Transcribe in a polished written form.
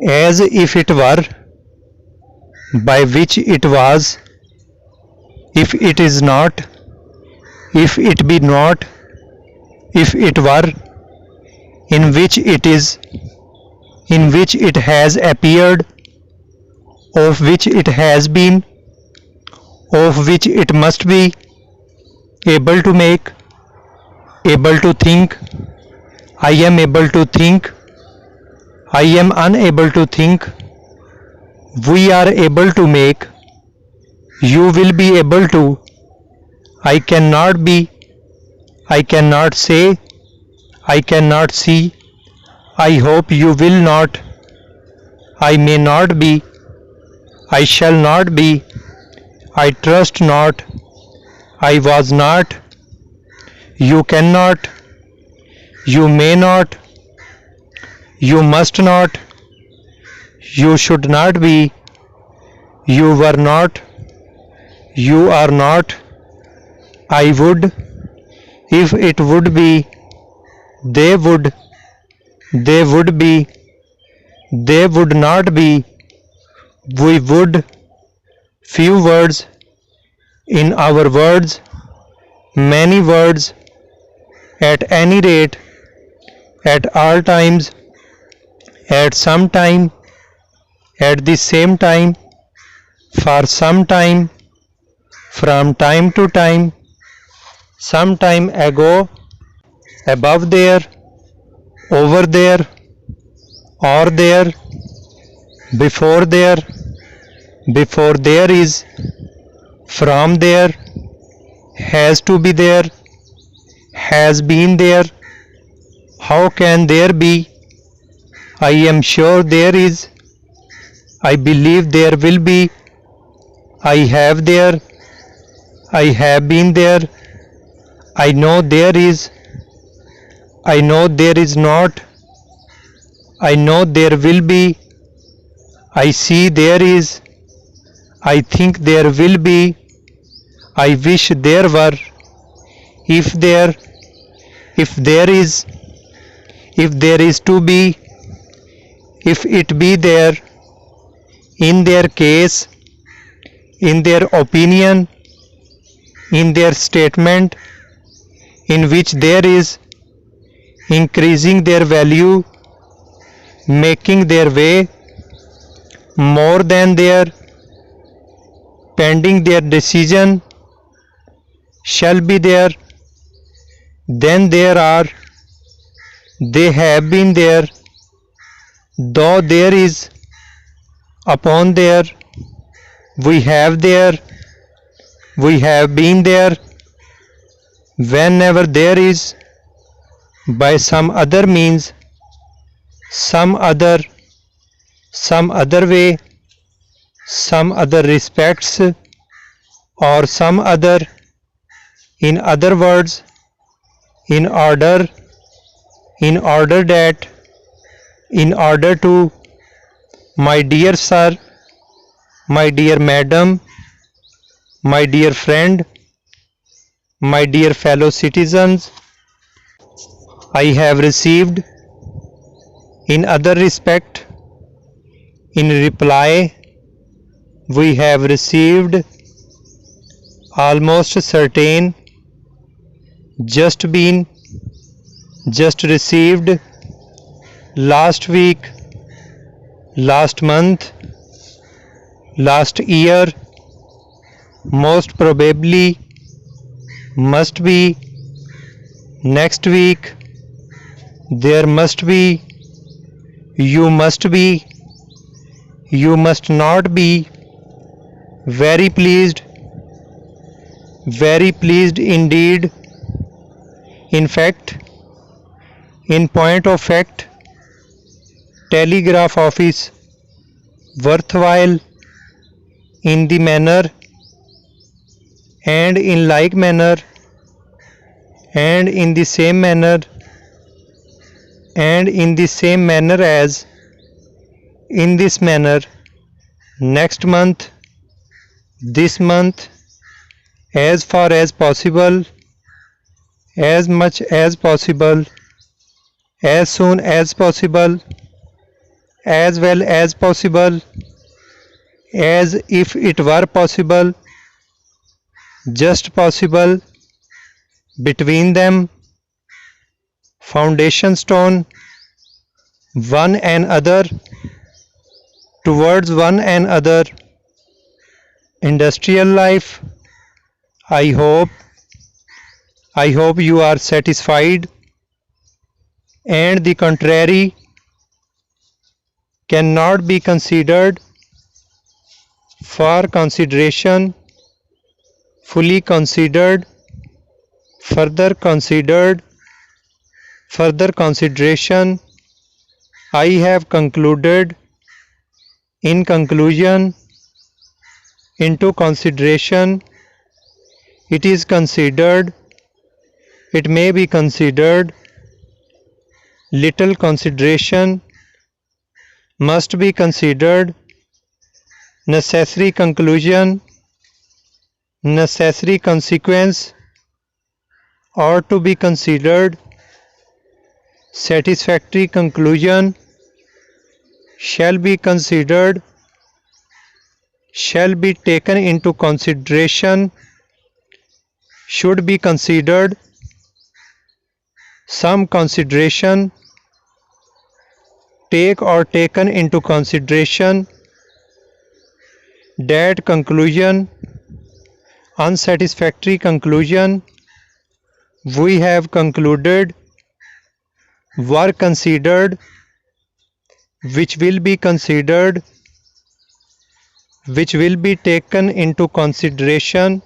as if it were, by which it was, if it is not, if it be not, if it were, in which it is, in which it has appeared, of which it has been, of which it must be, able to make, able to think, I am able to think, I am unable to think, we are able to make, you will be able to, I cannot be, I cannot say, I cannot see, I hope you will not, I may not be, I shall not be, I trust not, I was not, you cannot, you may not, you must not, you should not be, you were not, you are not, I would, if it would be, they would be, they would not be, we would, few words, in our words, many words, at any rate, at all times, at some time, at the same time, for some time, from time to time, some time ago, above there, over there, or there, before there is, from there, has to be there, has been there, how can there be, I am sure there is, I believe there will be, I have there, I have been there, I know there is, I know there is not, I know there will be, I see there is, I think there will be, I wish there were, if there is, if there is to be, if it be there, in their case, in their opinion, in their statement, in which there is, increasing their value, making their way, more than their, pending their decision, shall be there, then there are, they have been there, though there is, upon there, we have there, we have been there, whenever there is, by some other means, some other way, some other respects, or some other, in other words, in order that, in order to, my dear sir, my dear madam, my dear friend, my dear fellow citizens, I have received, in other respect, in reply, we have received, almost certain, just been, just received, last week, last month, last year, most probably, must be, next week, there must be, you must be, you must not be, very pleased indeed, in fact, in point of fact, telegraph office, worthwhile, in the manner, and in like manner, and in the same manner, and in the same manner as, in this manner, next month, this month, as far as possible, as much as possible, as soon as possible, as well as possible, as if it were possible, just possible, between them, foundation stone, one another, towards one another, industrial life. I hope you are satisfied, and the contrary cannot be considered for consideration, fully considered, further consideration. I have concluded, in conclusion, into consideration. It is considered, it may be considered, little consideration, must be considered, necessary conclusion, necessary consequence, ought to be considered, satisfactory conclusion, shall be considered, shall be taken into consideration, should be considered, some consideration, take or taken into consideration, that conclusion, unsatisfactory conclusion, we have concluded, were considered, which will be considered, which will be taken into consideration,